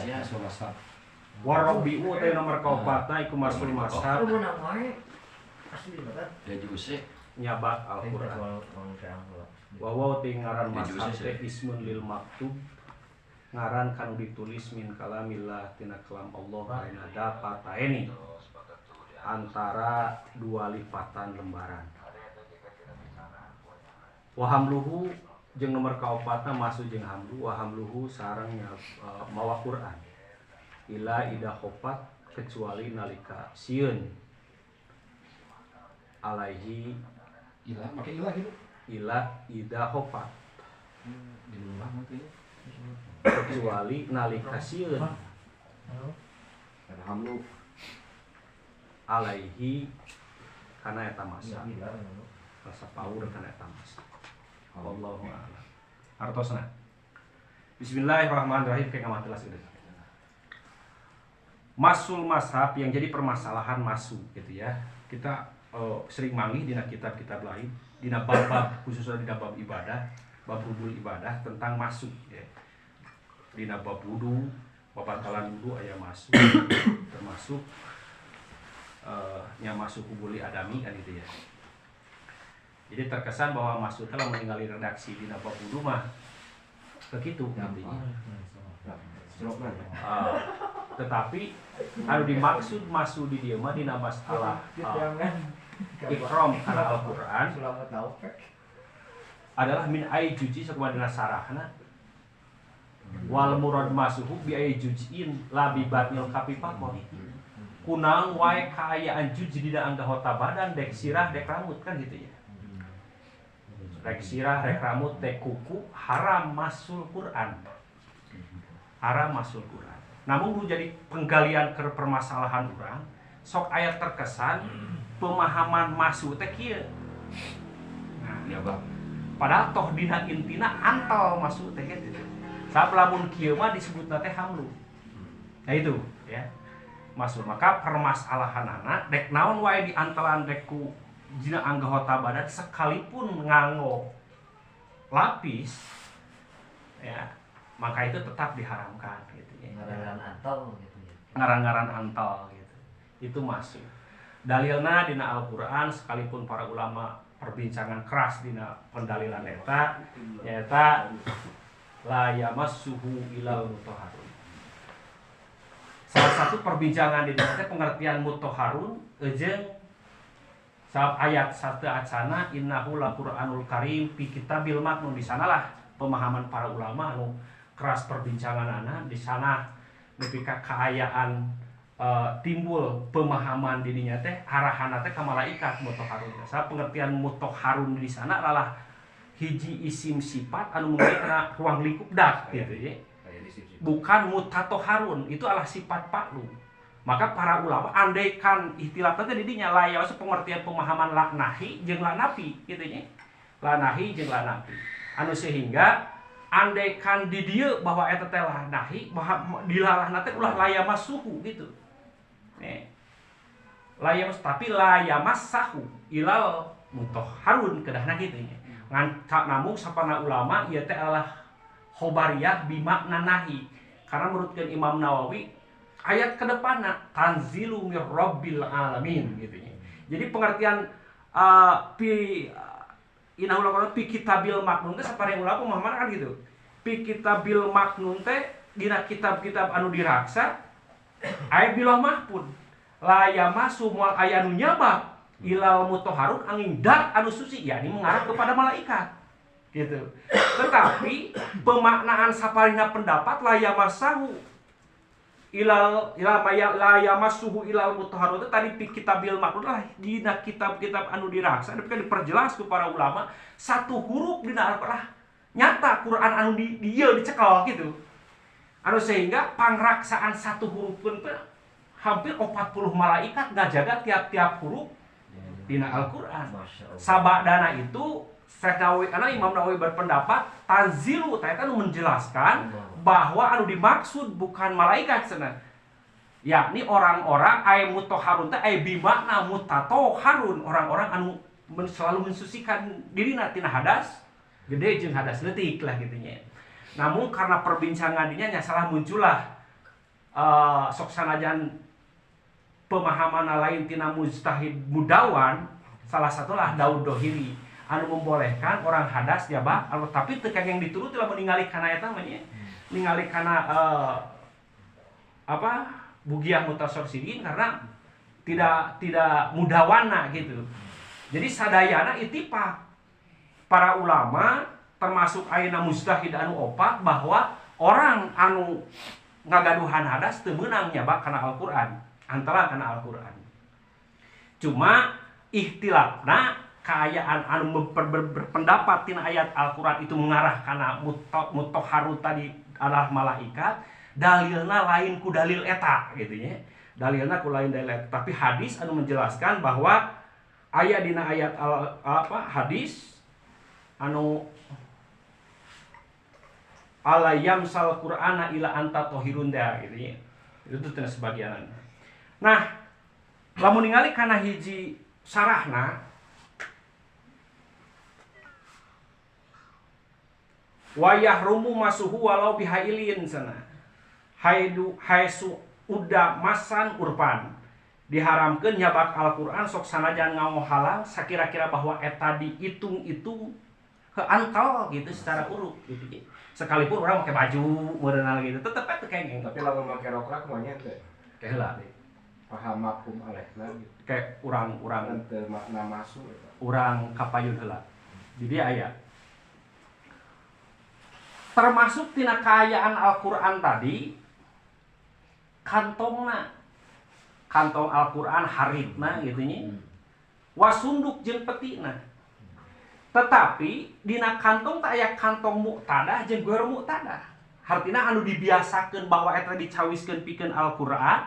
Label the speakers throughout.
Speaker 1: sia sulasa.
Speaker 2: Warabi'u teh nomor kaopatna iku masul mashab.
Speaker 3: Asli banget.
Speaker 1: Ya juse.
Speaker 2: Nyabat Al-Qur'an. Wawaw teh ngaran mashab teh ismun lil maktub. Ngaran kanu ditulis min kalamillah tina kalam Allah aina dapat taeni antara dua lipatan lembaran. Wahamluhu jeung nomor kaopatna masuk jeung hamlu wahamluhu sareng mawa Quran ila ida khopat kecuali nalika sieun alaihi
Speaker 1: Ilah make ilah gitu.
Speaker 2: ila ida khopat
Speaker 1: Di rumah mungkin.
Speaker 2: kecuali nalika sieun
Speaker 1: Alhamdulillah.
Speaker 2: alaihi kana eta masa rasa paur kana eta masa. Wallahu a'lam. Artosna. Bismillahirrahmanirrahim kayak ngamat jelas gitu. Masul mashab yang jadi permasalahan masu gitu ya. Kita sering manggih dina kitab-kitab lain, dina bab-bab khususnya dina bab ibadah, bab hubul ibadah tentang masuk ya. Dina bab wudu, babatalan wudu aya masuk termasuk nya masuk hubuli adami kan gitu ya. Jadi terkesan bahwa masuk telah meninggali redaksi di bab wudu mah begitu intinya. Tetapi anu dimaksud masuk di dieu mah dina masalah ikram kana Al-Qur'an adalah min ai juji sakumaha sarahna wal murad masuhu bi ai jujin la bi batnil kapipakon. Kunang wae kaayaan juji dina anggota badan dek sirah dek rambut kan gitu ya. Rek sirah, rek rambut, teh kuku haram masul Quran. Haram masul Quran. Namun jadi penggalian ke permasalahan orang, sok ayat terkesan pemahaman masuk teh kieu. Nah,
Speaker 1: Ya bang.
Speaker 2: padahal toh dina intina antal masuk teh gitu. Saat lamun kieu mah disebutna teh hamlu. Nah itu ya. Masuk maka permasalahanana dek naon wae di antalan dekku jina anggota badan sekalipun nganggo lapis ya maka itu tetap diharamkan gitu ya.
Speaker 3: Ngaran antal gitu ya.
Speaker 2: Ngaran-ngaran antal gitu itu masuk dalilna dina Al-Qur'an sekalipun para ulama perbincangan keras dina pendalilan eta nyaeta la yamassuhu ilal mutahharun. Salah satu perbincangan di dina pengertian mutahharun jeung sabab ayat satu acana innahu laqur'anul karim fi kitabil maknun di sanalah pemahaman para ulama anu keras perbincanganana di sana nepi ka kaayaan timbul pemahaman di dinya teh arahanna teh ka malaikat mutahharun. Sabab pengertian mutahharun di sana adalah hiji isim sifat anu memiliki ruang lingkup dak gitu ya. Bukan mutatoharun itu adalah sifat paklu. Maka para ulama andaikan ikhtilafnya tadi dinya layak pengertian pemahaman la nahi jeung la nafi gitu nya. La nahi jeung la nafi. Anu sehingga andaikan di dieu bahwa eta teh la nahi bahwa dilarahna teh ulah layamasuhu gitu. Layamas tapi layamassahu ilal mutahharun kedahna kitu nya. Ngan namun sapana ulama ieu teh adalah khobariyah bimakna nahi. Karena menurutkan Imam Nawawi ayat ke depanna tanzilu mir rabbil alamin gitu ya. Jadi pengertian pi kitabil maknun teh sapare ulama pemahaman kan gitu. Pi kitabil maknun teh dina kitab-kitab anu diraksa aya bilah mahpun. La yamasu moal aya nu nyabab ilal mutahharun angin dat anu suci yakni mengarah kepada malaikat. Gitu. Tetapi pemaknaan saparina pendapat la yamasahu ilal la yamassuhu ilal mutahharun itu tadi kitabil maknun lah dina kitab-kitab anu diraksa tapi kan diperjelas ku para ulama satu huruf dina Al-Qur'an nyata Quran anu dieu dicekel gitu. Anu sehingga pangraksaan satu huruf pun hampir 40 malaikat ngajaga tiap-tiap huruf dina Al-Qur'an. Sabadana itu Syekh Nawawi karena Imam Nawawi berpendapat tanzilu teh anu menjelaskan bahwa anu dimaksud bukan malaikat cenah. Yakni orang-orang ay mutahharun teh ay bimakna mutatoharun, orang-orang anu selalu mensucikan dirina tina hadas gede jeung hadas leutik lah gitu nya. Namun karena perbincangan dinya nya salah muncullah sok sanajan pemahaman lain tina mujtahid mudawan, salah satulah Daud Dohiri anu membolehkan orang hadas nyaba, tapi teu yang dituruti lah ningali kana eta mah nya. Ningali kana bugiah mutasarsidin karena tidak mudawana gitu. Jadi sadayana ittifaq para ulama termasuk ayeuna mujtahid anu opat bahwa orang anu ngagaduhan hadas teu meunang nyaba kana Al-Qur'an, antara kana Al-Qur'an. Cuma ikhtilafna kaayaan anu berpendapat tina ayat Al-Qur'an itu mengarah kana mutahharut tadi adalah malaikat, dalilna lain ku dalil eta gitu nya. Dalilna ku lain dalil eta, tapi hadis anu menjelaskan bahwa aya dina ayat hadis anu ala yamsal qur'ana ila anta tahirun da gitu nya. Itu tina sebagianan. Nah, lamun ningali kana hiji sarahna wayah rumu masuhu walau bihailin sana haisu udah masan urpan diharamkeun nyabak Al-Qur'an sok sanajan ngamohalang sakira-kira bahwa eta dihitung-hitung keantol gitu secara urut gitu. Sekalipun orang pakai baju modernal gitu tetep eta kengeng.
Speaker 4: Tapi lamun make rokrak mah nya teh
Speaker 2: keheula
Speaker 4: paham makum alehna gitu.
Speaker 2: Kayak urang
Speaker 4: teu makna masuk eta.
Speaker 2: Urang kapayun heula. Jadi aya termasuk tina kaayaan Al-Qur'an tadi kantong Al-Qur'an haritna gitu nya wasunduk jeung petina. Tetapi dina kantong tak aya kantong muqtadah jeung geur muqtadah. Hartina anu dibiasakeun bahwa eta dicawiskeun pikeun Al-Qur'an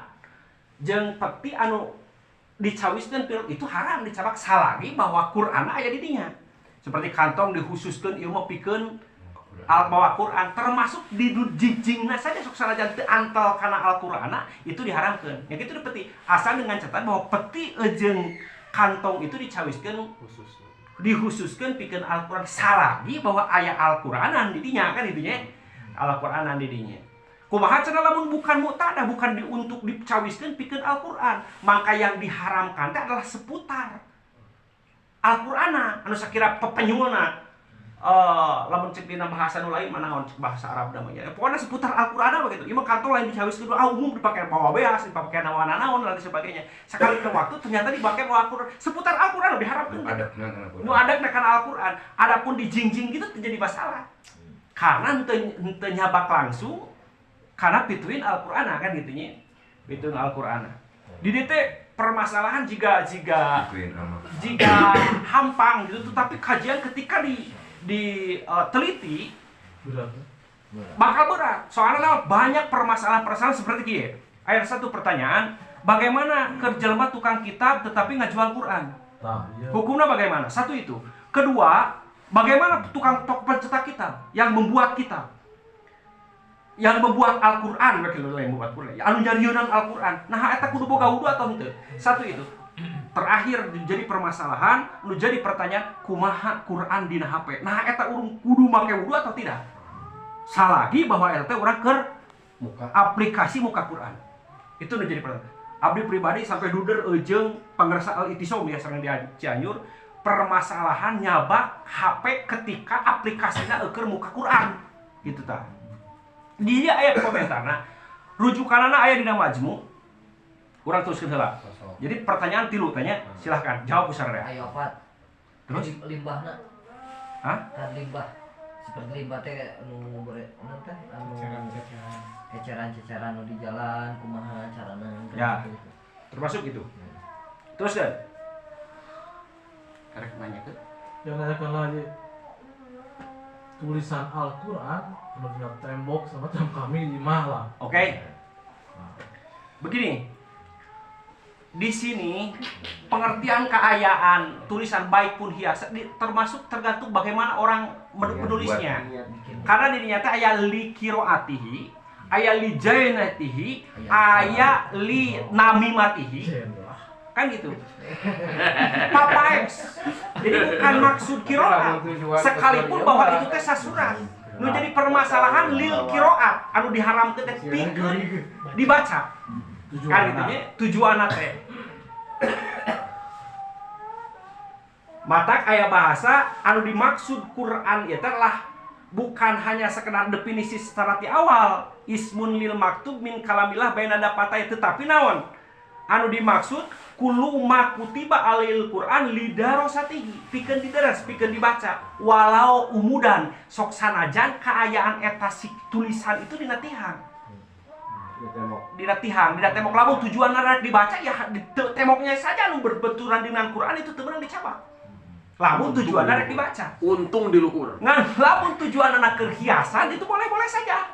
Speaker 2: jeung peti anu dicawiskeun itu haram dicabak salagi bahwa Qur'an aya di dinya. Seperti kantong dikhususkeun ieu mah pikeun bawa Quran, termasuk di jijingna saja sok sanajan teu antal kana Al-Qur'ana itu diharamkeun. Ya kitu di peti. Asal dengan catatan bahwa peti jeung kantong itu dicawiskeun dikhususkeun pikeun Al-Qur'an salagi bahwa aya Al-Qur'anan di dinya kan itu nya. Al-Qur'anan di dinya. Kumaha cenah lamun bukan muqtadah, bukan untuk dicawiskeun pikeun Al-Qur'an, maka yang diharamkan teh adalah seputar Al-Qur'ana anu sakira pepenyulna. Lamun cek dina bahasa nu lain manaon cek bahasa Arab namanya. Pokoknya seputar Al-Qur'an begitu. Ieu mah kantong lain dicawiskeun umum dipakai bawa beas, dipakai naon-naon dan sebagainya. Sekali ke waktu ternyata dipakai bawa Al-Qur'an. Seputar Al-Qur'an diharapkeun. Nu adakna kana Al-Qur'an. Adapun dijingjing gitu terjadi masalah. Karena henteu nyabak langsung karena pituin Al-Qur'an kan gitu nya. Pituin Al-Qur'an. Di dieu teh permasalahan jika hampang gitu, tetapi kajian ketika diteliti bakal berat. Soalnya banyak permasalahan-permasalahan seperti gini. Ayat satu pertanyaan, bagaimana kerjelma tukang kitab tetapi ngajual Quran? Hukumnya bagaimana? Satu itu. Kedua, bagaimana tukang pencetak kitab yang membuat kitab? Yang membuat Al-Qur'an, yang membuat Quran. Anu nyarieun Al-Qur'an. Nah, eta kudu boga wudu atau henteu? Satu itu. Terakhir jadi permasalahan, nu jadi pertanyaan kumaha Quran dina HP. Nah eta urang kudu make wudu atau tidak? Salagi bahwa eta urang keur aplikasi muka Quran. Itu nu jadi pertanyaan. Abdi pribadi sampai duder jeung pangrasa Al-Itisom ya sareng di Cianjur, permasalahan nyabak HP ketika aplikasinya keur muka Quran. Gitu tah. Dia aya komentarna, rujukanana aya dina Majmu. Urang teruskeun heula. Jadi pertanyaan tilu tanya, silahkan jawab usarana.
Speaker 3: Ayo opat.
Speaker 2: Terus
Speaker 3: limbahna.
Speaker 2: Hah?
Speaker 3: Kan limbah. Seperti limbah teh anu teh anu ceceran-ceceran di jalan kumaha carana.
Speaker 2: Ya. Termasuk itu. Terus kan? Karek nanya ke?
Speaker 5: Yang nanyakan lagi tulisan Al-Qur'an anu dina tembok sama jam kami 5 lah.
Speaker 2: Oke. Begini. Di sini pengertian keayaan tulisan baik pun hias termasuk tergantung bagaimana orang menulisnya. Karena di nyata aya li qiraatihi, aya li jainatihi, aya li namimatihi. Kan gitu. Papaex. Jadi bukan maksud qiraat. Sekalipun bahwa itu teh sasurat. Nu jadi permasalahan lil qiraat anu diharamkeun teh pikeun dibaca. Kan gitu nya tujuanna teh. Matak aya bahasa anu dimaksud Quran ieu teh lah bukan hanya sekedar definisi secara ti awal ismun lil maktub min kalamillah baina dapatai, tetapi naon anu dimaksud kullu ma kutiba alil Quran lidarosatihi pikeun dideres pikeun dibaca walau umudan sok sanajan kaayaan eta si tulisan itu dina tihang dina temok lamun tujuanna rek dibaca ya di temoknya saja anu berbenturan dengan Quran itu teu beunang dicabak lamun tujuanna rek dibaca
Speaker 6: untung diluhur
Speaker 2: ngan lamun tujuanna keur hiasan itu boleh-boleh saja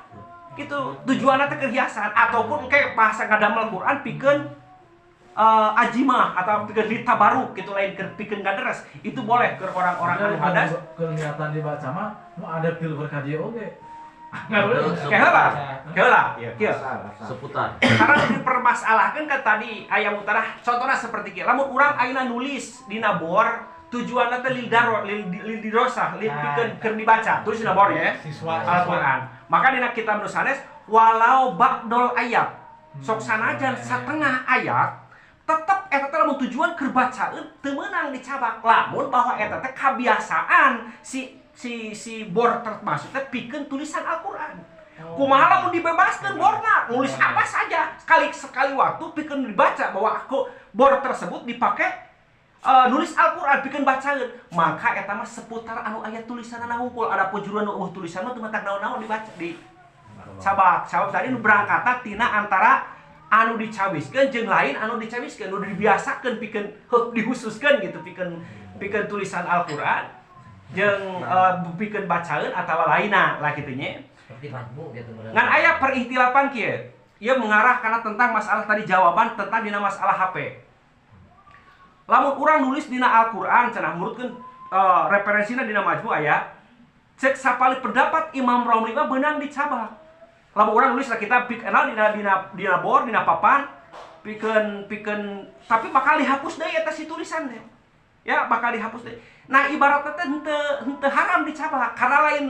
Speaker 2: gitu tujuanna teh keur hiasan ataupun kayak bahasa ngadamel Quran pikeun ajimah atau pikeun ditabaruk gitu lain keur pikeun gaderes itu boleh ke orang-orang anu hadas
Speaker 5: kelihatan dibaca mah mau ada pil berkaji oge.
Speaker 2: Keheula kieu
Speaker 6: seputar
Speaker 2: karena dipermasalahkeun kan tadi aya mutarah contohna seperti kieu lamun urang ayeuna nulis dina bor tujuanna teh lil dirosah lil pikeun keur dibaca tulis dina bor ya Al-Qur'an maka dina kitab nu sanes walau ba'dol ayat sok sanajan satengah ayat tetep eta teh lamun tujuan keur bacaeun teu meunang dicabak lamun bahwa eta teh kabiasaan si bor termasuk teh pikeun tulisan Al-Qur'an. Kumaha lamun dibebaskeun borna nulis apa saja sekali waktu pikeun dibaca bahwa aku bor tersebut dipake nulis Al-Qur'an pikeun bacaeun maka eta mah seputar anu aya tulisanna hungkul adapun juru anu tulisan mah teu matak naon-naon dibaca di sabab tadi nu berangkatna tina antara anu dicawiskeun jeung lain anu dicawiskeun nu dibiasakeun pikeun dihususkeun gitu pikeun tulisan Al-Qur'an jeung pikeun bacaeun atawa lainna lah kitu nya
Speaker 3: seperti majmu gitu
Speaker 2: ngan aya perihtilafan kieu ieu mengarah kana tentang masalah tadi jawaban tentang dina masalah HP lamun urang nulis dina Al-Qur'an cenah murutkeun referensina dina majmu aya cek sapali pendapat Imam Romli mah beunang dicabak lamun urang nulis lah kita kenal dina bor dina papan pikeun tapi bakal dihapus deui eta si tulisan teh ya bakal dihapus deui nah ibaratna teh henteu haram dicabak karena lain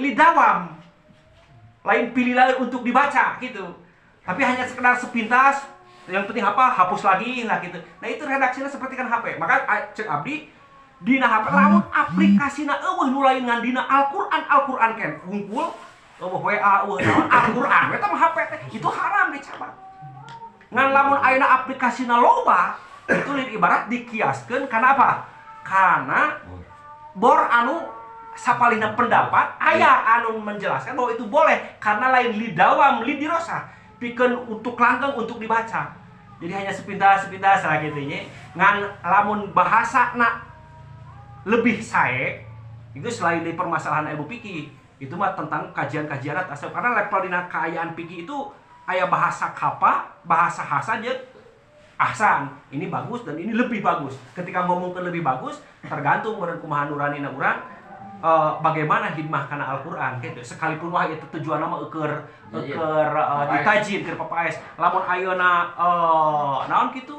Speaker 2: li dawam lain pilih lain untuk dibaca gitu tapi hanya sekedar sepintas yang penting apa hapus lagi lah gitu nah itu redaksinya seperti kan HP maka cek abdi dina HP lamun aplikasina eueuh nu lain ngan dina Al-Qur'an kan hungkul WA Al-Qur'an eta mah HP teh itu haram dicabak ngan lamun ayeuna aplikasina loba itu ibarat dikiaskeun kana apa kana bor anu sapalina pendapat aya anu menjelaskan bahwa itu boleh karena lain lidawam lidirosa pikeun untuk langgeng untuk dibaca jadi hanya sepintas lah gitu nya ngan lamun bahasana lebih sae itu selain dari permasalahan ilmu fikih itu mah tentang kajian-kajian atas karena level dina kaayaan fikih itu aya bahasa kapa bahasa hasan jeung ahsan ini bagus dan ini lebih bagus ketika ngomongkeun lebih bagus tergantung meureun kumaha nuranina urang bagaimana hidmah kana Al-Qur'an gitu sekalipun wah itu tujuanna mah eukeur ditajin keur papaes lamun ayeuna naon kitu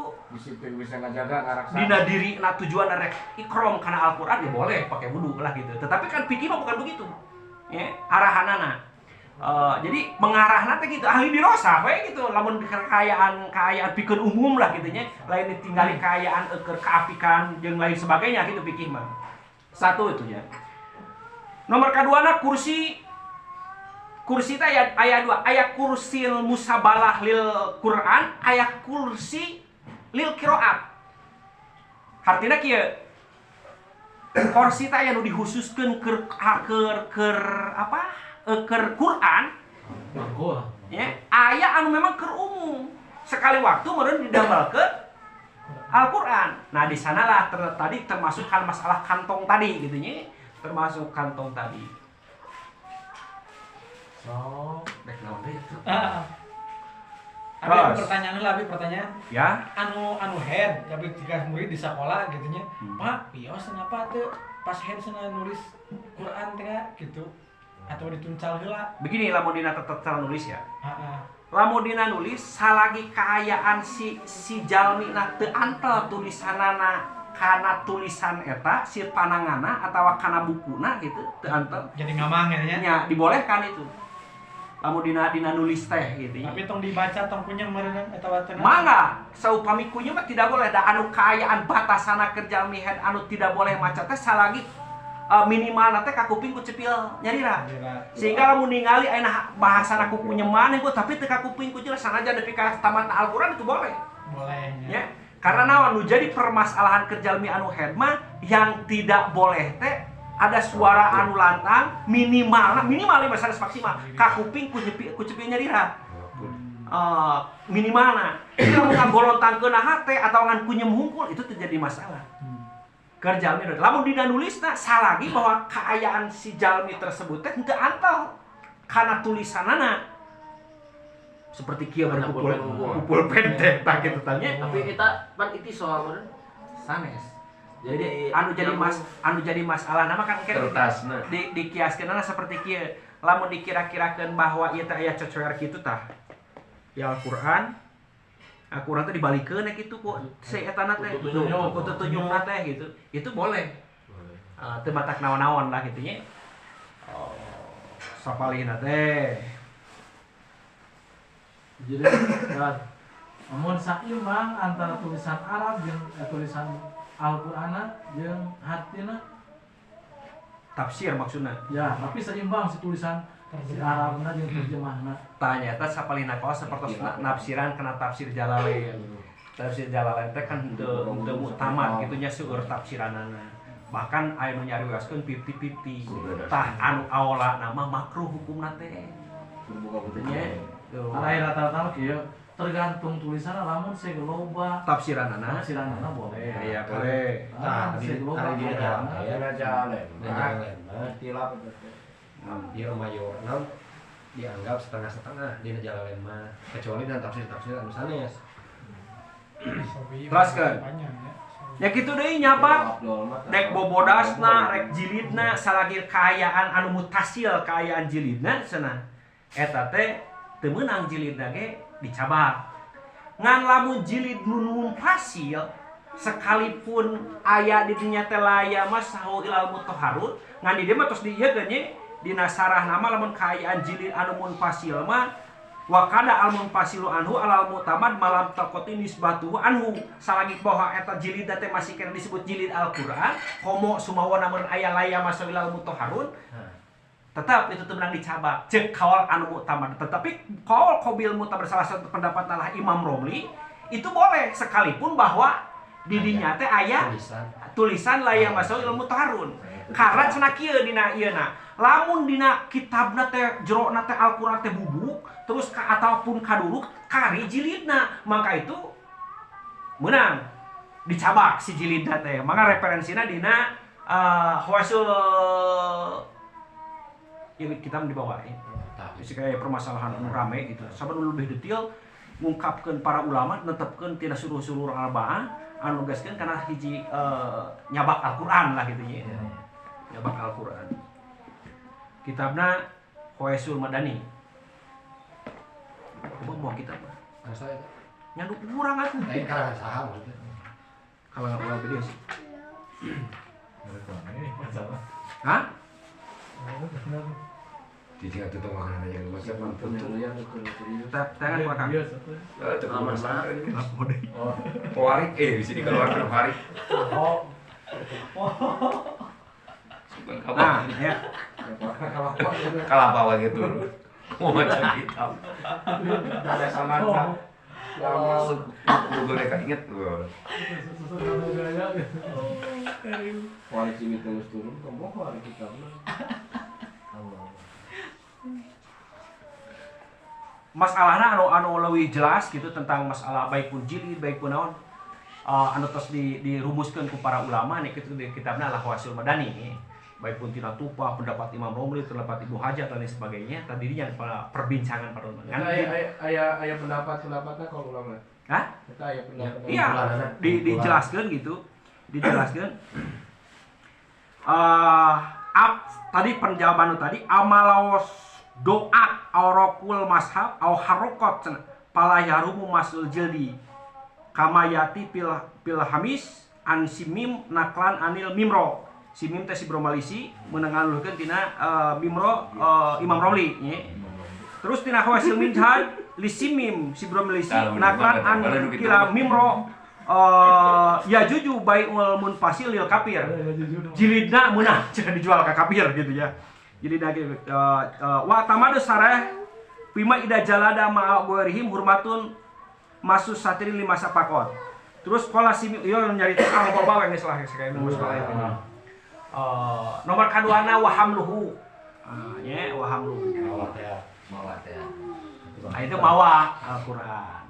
Speaker 4: bisa ngajaga ngaraksa
Speaker 2: dina dirina tujuan rek ikram kana Al-Qur'an ya boleh pakai wudu lah gitu tetapi kan fikih mah bukan begitu ya arahanana jadi mengarahna teh gitu ahli dirosa we gitu lamun kekayaan pikeun umum lah gitu nya lain ditinggali kaayaan keur kaapikan jeung lain sebagainya gitu fikih mah satu itu ya nomor kaduana kursi teh aya dua aya kursil musabalah lil Quran aya kursi lil qiraat artina kieu kursi teh aya nu dihususkeun keur apa keur Quran ya aya anu memang keur umum sekali waktu meureun didamelkeun Al-Qur'an nah di sanalah tadi termasuk kan masalah kantong tadi gitu nya termasuk kantong tadi so dek naon deui itu
Speaker 7: ada pertanyaan
Speaker 2: ya
Speaker 7: anu head tapi tiga murid di sekolah gitu nya Pak pios kenapa tuh pas head sana nulis Quran teh gitu atau dituncal heula
Speaker 2: begini lamun dina tetep cara nulis ya lamun dina nulis salagi kaayaan si jalmina teu antel tulisanana kana tulisan eta si panangana atawa kana bukuna gitu teu anteng
Speaker 7: Jadi ngamang ya.
Speaker 2: nya dibolehkan itu lamun dina nulis teh gitu
Speaker 7: Tapi tong dibaca tong kunyah meureun eta watena.
Speaker 2: mangga saupami kunyah mah tidak boleh da anu kaayaan batasana kerja mihen anu tidak boleh maca teh salagi minimal teh ka kuping ku cepil nyarira sehingga lamun ningali ayeuna bahasana ku kunyah maneh ku tapi teu ka kuping ku jelas sanajan nepi ka tamat Al-Qur'an itu boleh
Speaker 7: Boleh
Speaker 2: ya karena naon nu jadi permasalahan kerjalmi anu head mah yang tidak boleh teh ada suara anu lantang minimal masalah maksimal ka kuping ku cepil nyarira minimalna jadi lamun ngagolontangkeun hate atau ngan kunyem hungkul itu terjadi masalah kerjalmi lamun dina nulisna salagi bahwa keayaan si jalmi tersebut teh henteu antau kana tulisanana seperti kieu berkumpul pendek tak gitu tanya
Speaker 6: Tapi kita pan itu soal mana?
Speaker 2: sanes jadi anu jadi masalah nama kan
Speaker 1: Kertasna.
Speaker 2: dikiaskeunna seperti kieu lamun dikira-kirakeun bahwa ieu teh aya cocoer kitu tah di Al-Qur'an teh dibalikeun kitu ku si etana teh ku tutunjukna teh gitu itu boleh teu batak naon-naon lah kitu nya sapalihna teh
Speaker 5: Jadi kan namun saimbang antara tulisan Arab jeung tulisan Al-Qur'ana jeung hartina
Speaker 2: tafsir maksudna
Speaker 5: ya tapi seimbang si tulisan si Arabna jeung terjemahna
Speaker 2: tanya eta sapalihna kaos sapertos nafsiran kana tafsir Jalalain tafsir Jalalain teh kan teu mutamat kitu nya seueur tafsiranana bahkan aya nu nyarioskeun 50-50 tah anu aola nama makruh hukumna teh nya
Speaker 5: lain rata-rata kieu tergantung tulisanna lamun sing loba
Speaker 2: tafsiranana
Speaker 5: boleh
Speaker 2: iya boleh
Speaker 5: nah sing loba
Speaker 1: dia
Speaker 4: jalan.
Speaker 1: tilap dia mayor dianggap setengah-setengah dina Jalalain mah kecuali dan tafsir anu sanes
Speaker 2: teruskeun ya kitu deui nyabat dek bobodasna rek jilidna salagi kaayaan anu mutasil kaayaan jilidna cenah eta teh teu meunang jilidna ge dicabak ngan lamun jilid nun fasil sekalipun aya di dinya teh laya mah sahu ilal mutahharun ngan di dieu mah tos dieukeun nya dina sarah nama lamun kaayaan jilid anu munfasil mah wa kana al munfasilu anhu alal mutamad malam taqati nisbatuhu anhu salagi bahwa eta jilid teh masih kena disebut jilid Al-Qur'an komo sumawa namun aya laya mah ilal mutahharun tetap itu menang dicabak cek kawal anu mutamad tetapi kawal qabil mutamad salah satu pendapat adalah Imam Romli itu boleh sekalipun bahwa di dinya teh aya tulisan laya masuk ilmu mutahharun karena cenah kieu dina ieuna lamun dina kitabna teh jerona teh Al-Qur'an teh bubuk terus ataupun kaduluk kari jilidna maka itu menang dicabak si jilidna teh maka referensina dina Hawasul ya kita dibawain tapi kayak permasalahan anu rame gitu sabar lebih detail ngungkapkeun para ulama netepkeun tina suruh-suruh arba'ah anu gaskeun kana hiji nyabak Al-Qur'an lah gitu nya nyabak Al-Qur'an kitabna Hawasul Madani coba mau kitab
Speaker 1: anu saya
Speaker 2: nyandu urang atuh
Speaker 1: lain kalangan saha maksudnya
Speaker 2: kalangan ulama gede sih
Speaker 5: ini masalah
Speaker 2: hah
Speaker 1: tidak tutup makanan aja lu siap mantun
Speaker 2: tangan belakang
Speaker 6: Aman lah.
Speaker 1: Warik bisa dikeluarkan warik
Speaker 2: nah ya
Speaker 1: kalah bawa gitu mau macam hitam
Speaker 4: Ada sama
Speaker 1: yang masuk Google kan inget gue
Speaker 4: Wali cimi terus turun, kamu wali kita
Speaker 2: masalahnya anu lebih jelas gitu tentang masalah baik pun jilid baik pun naon anu tos dirumuskeun ku para ulama nih kitu di kitabna Al-Hawasul Madani baik pun tina tupa pendapat Imam Romli pendapat Ibnu Hajar dan lain sebagainya tadinya perbincangan para ulama kan
Speaker 4: Ayah pendapatnya kalau ulama.
Speaker 2: hah
Speaker 4: Kita ayah pendapat.
Speaker 2: iya dijelaskeun gitu dijelaskeun tadi penjawaban tadi amalaos doa aurokul mashab au harokot pala yarumu masul jildi kamayati pil hamis an Simim naklan anil Mimro. Simim teh si Bromalisi menengaluhkeun tina Mimro Imam Romli nya. Terus tina hawasil minhaj li Simim si Bromalisi naklan an kila Mimro ya juju baiul munfasil lil kafir. Jilidna meunah cenah dijual ka kafir gitu ya. Jilidna ge wa tamadu sareh bima ida jalada ma'a ghairihim hurmatun masus satiri lima sapakot. Terus pola Simim ieu nyari tukang bawa geus lah sekali nu salah itu. Nomor kaduana wahamluhu. Nya wahamluhu.
Speaker 3: Mawat ya.
Speaker 2: Nah, itu mawa Al-Qur'an.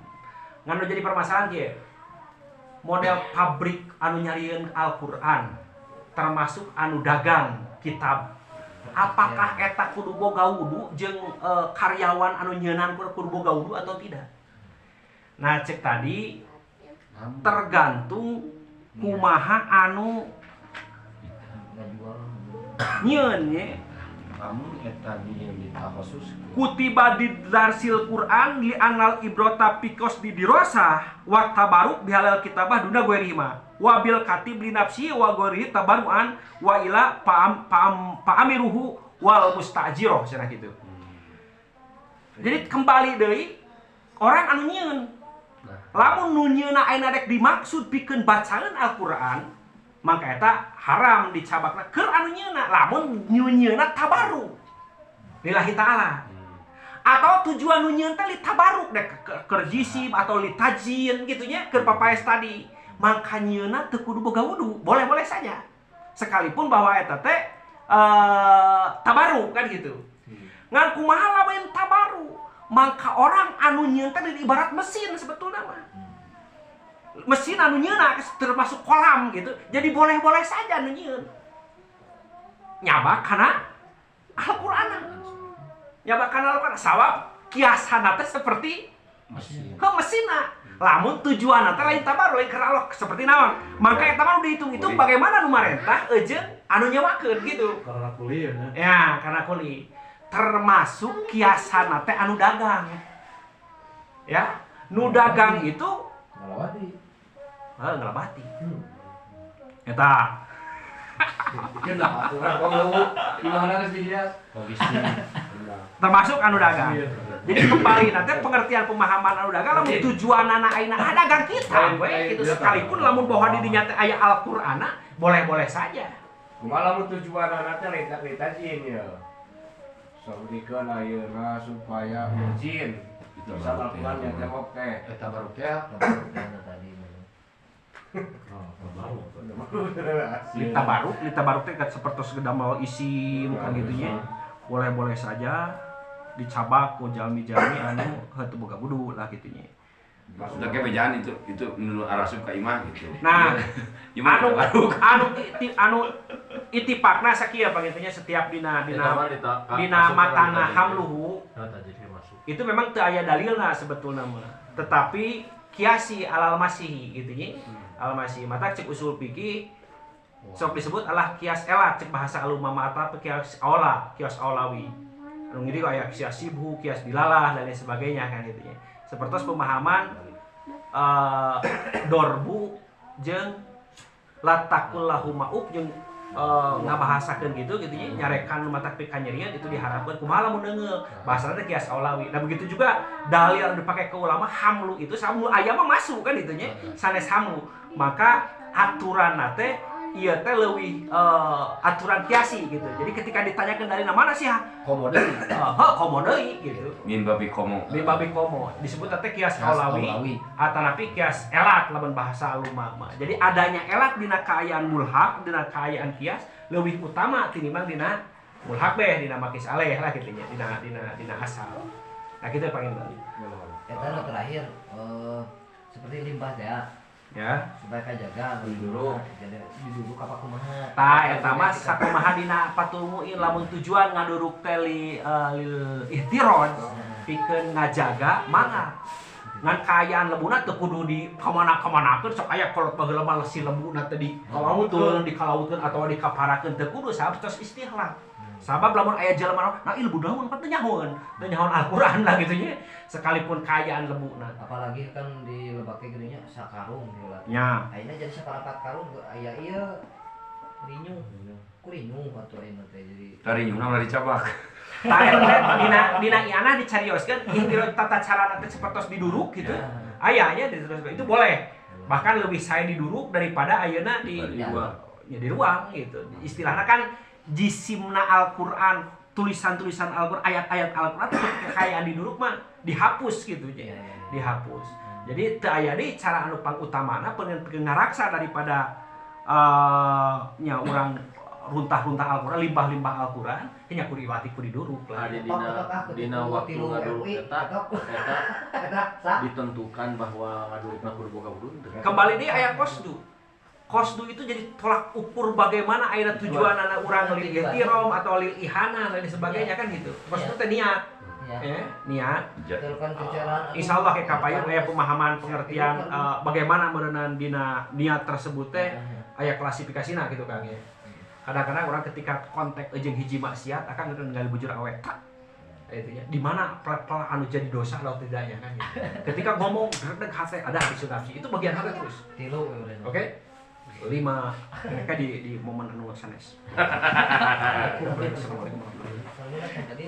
Speaker 2: Nganu jadi permasalahan kieu. Model pabrik anu nyarieun Al-Qur'an termasuk anu dagang kitab. Apakah eta kudu boga wudu jeung karyawan anu nyeunan kudu boga wudu atau tidak? Nah, cek tadi tergantung kumaha anu nyieun nya.
Speaker 1: Kamu eta di khusus
Speaker 2: Kutiba di darsil Quran li anal ibrota pikos di dirosa wa tabaruk bihalal kitabah duna guerima wa bil katib li nafsi wa guerihi tabaruan wa ila paamiruhu wal mustajiroh cenah kitu. Jadi kembali deui orang anu nyieun. Lamun nu nyieunna ayeuna rek dimaksud pikeun bacaan Al-Qur'an, maka eta haram dicabakna keur anu nyieunna. Lamun nyieunna tabaruk lillahi ta'ala. Atau tujuan nu nyieun teh li tabaruk dek keur jisim atau li tajin gitu nya keur papaes tadi. Maka nyieunna teu kudu boga wudu, boleh-boleh saja. Sekalipun bahwa eta teh tabaruk kan gitu. Ngan kumaha lamun tabaruk? Maka orang anu nyieun teh ibarat mesin sebetulnya mah. Mesin anu nyieunna termasuk kolam gitu. Jadi boleh-boleh saja anu nyieun. Nyabak kana Al-Qur'an. Nyabak kana Al-Qur'an sawab kiasana teh seperti mesinna. Lamun tujuanna teh lain tabaruk lain keur Allah seperti naon. Maka eta mah dihitung-hitung bagaimana nu marentah eujeun anu nyewakeun gitu.
Speaker 5: Karena kuliah
Speaker 2: Ya, karena kuli termasuk kiasana teh anu dagang. Ya, nu dagang itu
Speaker 3: Ngalawati.
Speaker 2: ngelabati. Eta
Speaker 4: Kenapa? Kalau gimana sih dia?
Speaker 2: termasuk anu dagang. Jadi kembali nanti pengertian pemahaman anu dagang lamun tujuanana ayeuna dagang kita we gitu sekalipun lamun bahwa di dinya teh aya Al-Qur'ana boleh-boleh saja.
Speaker 4: Kumaha mun tujuan anak teh lita jin ya. Sabrikeun ayeuna supaya jin bisa Al-Qur'an nya teh oke.
Speaker 1: eta baru teh
Speaker 3: Tadi.
Speaker 2: Lita baruk teh seperti segedamel isim kan gitunya. Boleh-boleh saja dicabak ku jalmi-jalmi anu henteu boga wudu lah gitunya.
Speaker 6: Maksudnya kayak bejaan itu menurut arasub ka imah gitu.
Speaker 2: Nah,
Speaker 6: Gimana
Speaker 2: anu itipakna sakieu pangitunya setiap dina matana hamluhu itu memang teu aya dalilna sebetulna mah. Tetapi kiasi alal masih gitu nya. Al masih mata cek usul fikih sok disebut adalah kias elat cek bahasa alumma mata kias aula, kias aulawi. Anu ngiri aya kias sibhu, kias dilalah dan lain sebagainya kan gitu nya. Seperti pemahaman dorbu jeung latakul lahu ma'ub jeung ngabahasakeun gitu nya nyarekan mata pikanyerian itu diharapkan kumaha lamun deungeu bahasana teh kias aulawi. Nah begitu juga dalil yang dipakai ke ulama hamlu itu hamlu aya mah masuk kan itu nya sanes hamlu. Maka aturan teh ieu teh leuwih aturan kiasi gitu. Jadi ketika ditanyakan dari mana sih
Speaker 1: komodeui
Speaker 2: komodeui gitu.
Speaker 6: Min babi komo.
Speaker 2: Min babi komo disebut teh kias aulawi atanapi kias elat lamun bahasa ulama. Jadi adanya elat dina kaayaan mulhaq dina kaayaan kias leuwih utama tinimbang dina mulhaq beh dina makis aleh lah kitu nya dina asal. Nah kitu pengen balik.
Speaker 3: Eta terakhir seperti limbah teh
Speaker 2: Ya.
Speaker 3: supaya kajaga dulu jadi duduk apa kumaha
Speaker 2: Tah eta mah sakumaha dina patulmuin lamun tujuan ngaduruk teh lil ihtiraj pikeun ngajaga mangga. Ngan kaayaan lembuna teu kudu di kamana-kamanakeun sok aya kolot baheula mah si lembuna teh di kalawutkeun atau di kaparakeun teu kudu saha tos istihlal. Sabab lamun aya jelema nah ieu lebu naon teu nyahoan Al-Qur'an lah gitu nya sekalipun kayaan lebuna.
Speaker 3: Apalagi kan di Lebake gedenya sakarung heula.
Speaker 2: Nya.
Speaker 3: Ayeuna jadi saparapat karung aya ieu rinyu. Ku rinyu atuh ayeuna teh jadi.
Speaker 6: Tarinya ulah dicabak.
Speaker 2: Dina iana dicarioskeun ieu tata carana teh sapertos diduruk gitu. Ayahnya itu boleh. Bahkan lebih saya diduruk daripada ayeuna di ruang gitu. Istilahnya kan jisimna Al-Qur'an, tulisan-tulisan Al-Qur'an, ayat-ayat Al-Qur'an kekayaan diduruk mah dihapus gitu ya. Dihapus. Jadi teu aya deui cara anu pangutamana pengen ngaraksa daripada nya urang runtah-runtah Al-Qur'an, limbah-limbah Al-Qur'an, nya ku diwati ku diduruk lah.
Speaker 8: Ada dina waktu ngaduruk eta ditentukan bahwa ngadurukna kudu boga wudhu.
Speaker 2: Kembali deui aya qasdu. Qasdu itu jadi tolak ukur bagaimana ayeuna tujuan anak urang lil ihtiram atau lil ihana dan sebagainya kan gitu. Qasdu teh niat. Niat. Insyaallah ke kapayun aya pemahaman pengertian bagaimana meunang dina niat tersebut teh aya klasifikasina gitu Kang ya. Kadang-kadang orang ketika konteks jeung hiji maksiat akan ninggali bujur awet. Itu ya. Di mana pela anu jadi dosa atau tidaknya kan gitu. Ketika ngomong gerdeg hate ada hadis nafsi itu bagian hati terus. Oke? 5 mereka di momen anu sanes. Assalamualaikum warahmatullahi wabarakatuh.